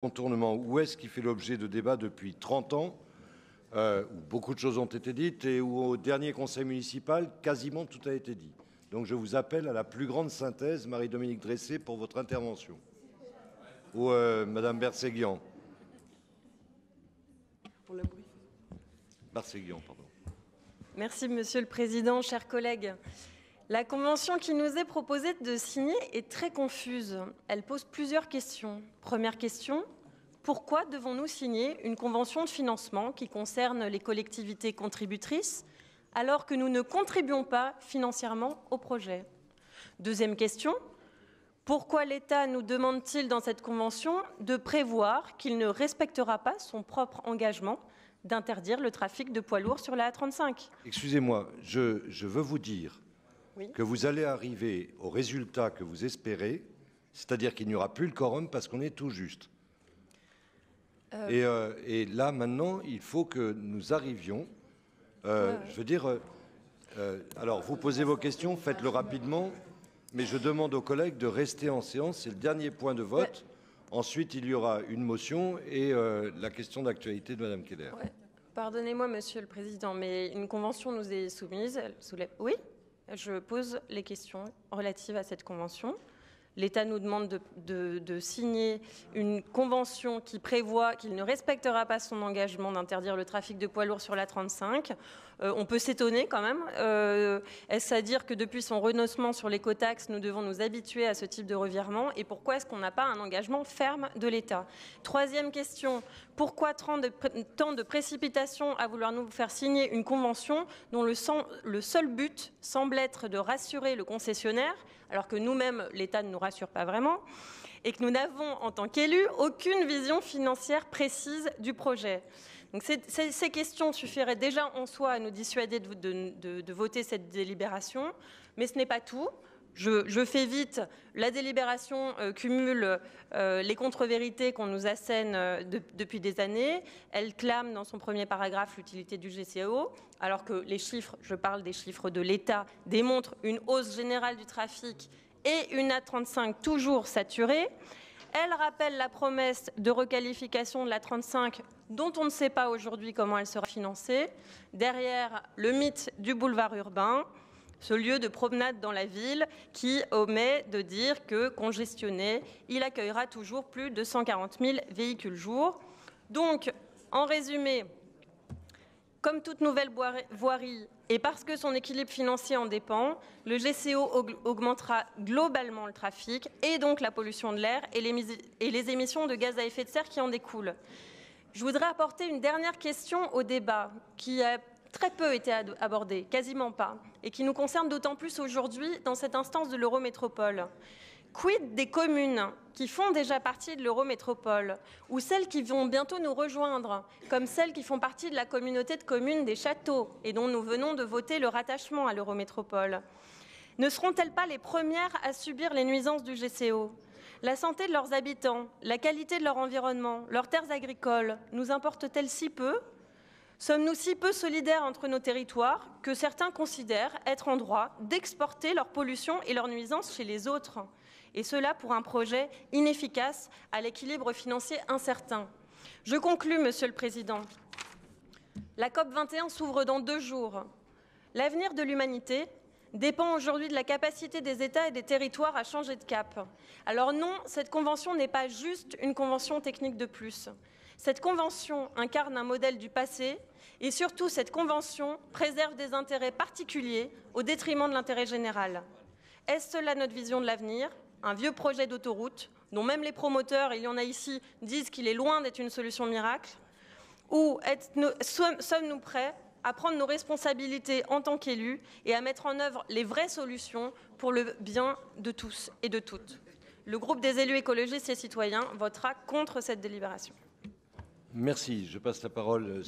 contournement ouest qui fait l'objet de débats depuis 30 ans, où beaucoup de choses ont été dites et où au dernier conseil municipal, quasiment tout a été dit. Donc je vous appelle à la plus grande synthèse, Marie-Dominique Dressé, pour votre intervention. Ou Madame Berséguian. Berséguian, pardon. Merci Monsieur le Président, chers collègues. La convention qui nous est proposée de signer est très confuse. Elle pose plusieurs questions. Première question, pourquoi devons-nous signer une convention de financement qui concerne les collectivités contributrices alors que nous ne contribuons pas financièrement au projet? Deuxième question, pourquoi l'État nous demande-t-il dans cette convention de prévoir qu'il ne respectera pas son propre engagement d'interdire le trafic de poids lourds sur la A35? Excusez-moi, je veux vous dire que vous allez arriver au résultat que vous espérez, c'est-à-dire qu'il n'y aura plus le quorum parce qu'on est tout juste. Et là, maintenant, il faut que nous arrivions. Je veux dire, alors vous posez vos questions, faites-le rapidement, mais je demande aux collègues de rester en séance. C'est le dernier point de vote. Ensuite, il y aura une motion et la question d'actualité de Madame Keller. Pardonnez-moi, Monsieur le Président, mais une convention nous est soumise. Elle soulève... Oui, je pose les questions relatives à cette convention. L'État nous demande de signer une convention qui prévoit qu'il ne respectera pas son engagement d'interdire le trafic de poids lourds sur la 35. On peut s'étonner quand même. Est-ce à dire que depuis son renoncement sur l'écotaxe, nous devons nous habituer à ce type de revirement? Et pourquoi est-ce qu'on n'a pas un engagement ferme de l'État? Troisième question, pourquoi tant de précipitation à vouloir nous faire signer une convention dont le seul but semble être de rassurer le concessionnaire, alors que nous-mêmes, l'État ne nous rassure pas vraiment, et que nous n'avons, en tant qu'élus, aucune vision financière précise du projet. Donc ces questions suffiraient déjà en soi à nous dissuader de voter cette délibération, mais ce n'est pas tout. Je fais vite, la délibération cumule les contre-vérités qu'on nous assène depuis des années. Elle clame dans son premier paragraphe l'utilité du GCO, alors que les chiffres, je parle des chiffres de l'État, démontrent une hausse générale du trafic et une A35 toujours saturée. Elle rappelle la promesse de requalification de la 35 dont on ne sait pas aujourd'hui comment elle sera financée. Derrière, le mythe du boulevard urbain, ce lieu de promenade dans la ville qui omet de dire que, congestionné, il accueillera toujours plus de 140 000 véhicules jour. Donc, en résumé, comme toute nouvelle voirie, et parce que son équilibre financier en dépend, le GCO augmentera globalement le trafic et donc la pollution de l'air et les émissions de gaz à effet de serre qui en découlent. Je voudrais apporter une dernière question au débat qui a très peu été abordée, quasiment pas, et qui nous concerne d'autant plus aujourd'hui dans cette instance de l'Eurométropole. Quid des communes qui font déjà partie de l'Eurométropole ou celles qui vont bientôt nous rejoindre, comme celles qui font partie de la communauté de communes des Châteaux et dont nous venons de voter le rattachement à l'Eurométropole? Ne seront-elles pas les premières à subir les nuisances du GCO? La santé de leurs habitants, la qualité de leur environnement, leurs terres agricoles, nous importe-t-elle si peu? Sommes-nous si peu solidaires entre nos territoires que certains considèrent être en droit d'exporter leur pollution et leurs nuisances chez les autres? Et cela pour un projet inefficace à l'équilibre financier incertain. Je conclus, Monsieur le Président. La COP21 s'ouvre dans 2 jours. L'avenir de l'humanité dépend aujourd'hui de la capacité des États et des territoires à changer de cap. Alors non, cette convention n'est pas juste une convention technique de plus. Cette convention incarne un modèle du passé et surtout cette convention préserve des intérêts particuliers au détriment de l'intérêt général. Est-ce cela notre vision de l'avenir? Un vieux projet d'autoroute dont même les promoteurs, il y en a ici, disent qu'il est loin d'être une solution miracle? Ou sommes-nous prêts à prendre nos responsabilités en tant qu'élus et à mettre en œuvre les vraies solutions pour le bien de tous et de toutes? Le groupe des élus écologistes et citoyens votera contre cette délibération. Merci. Je passe la parole.